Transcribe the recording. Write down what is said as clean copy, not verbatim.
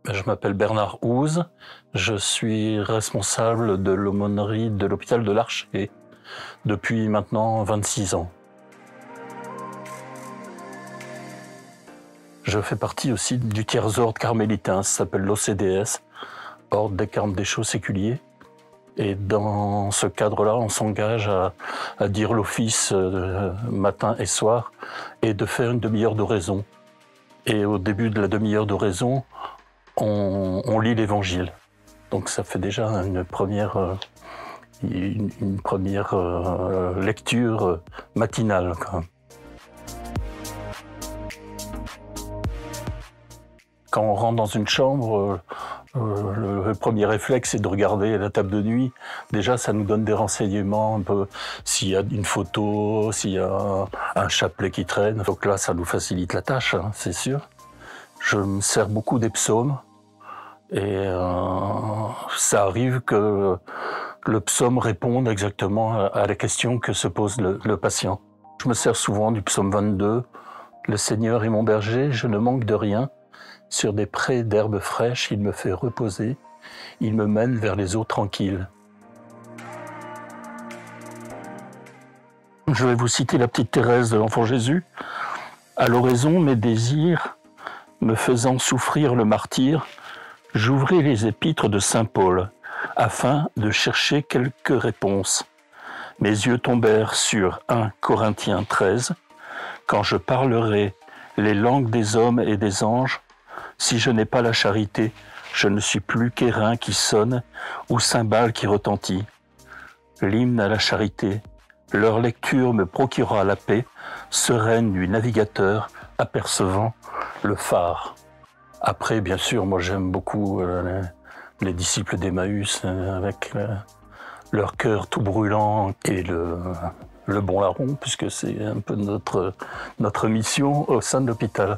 Je m'appelle Bernard Houze, je suis responsable de l'aumônerie de l'hôpital de l'Archer depuis maintenant 26 ans. Je fais partie aussi du tiers-ordre carmélitain, ça s'appelle l'OCDS, Ordre des Carmes Déchaux Séculiers. Et dans ce cadre-là, on s'engage à dire l'office matin et soir et de faire une demi-heure d'oraison. Et au début de la demi-heure d'oraison, on lit l'Évangile. Donc ça fait déjà une première lecture matinale, quand même. Quand on rentre dans une chambre, le premier réflexe, c'est de regarder la table de nuit. Déjà, ça nous donne des renseignements, un peu s'il y a une photo, s'il y a un chapelet qui traîne. Donc là, ça nous facilite la tâche, hein, c'est sûr. Je me sers beaucoup des psaumes et ça arrive que le psaume réponde exactement à la question que se pose le patient. Je me sers souvent du psaume 22. « Le Seigneur est mon berger, je ne manque de rien. Sur des prés d'herbes fraîches, il me fait reposer. Il me mène vers les eaux tranquilles. » Je vais vous citer la petite Thérèse de l'Enfant Jésus. « À l'oraison, mes désirs, me faisant souffrir le martyre, j'ouvris les épîtres de saint Paul, afin de chercher quelques réponses. Mes yeux tombèrent sur 1 Corinthiens 13. Quand je parlerai les langues des hommes et des anges, si je n'ai pas la charité, je ne suis plus qu'airain qui sonne ou cymbale qui retentit. L'hymne à la charité, leur lecture me procurera la paix, sereine du navigateur apercevant le phare. » Après, bien sûr, moi j'aime beaucoup les disciples d'Emmaüs avec leur cœur tout brûlant et le bon larron, puisque c'est un peu notre mission au sein de l'hôpital.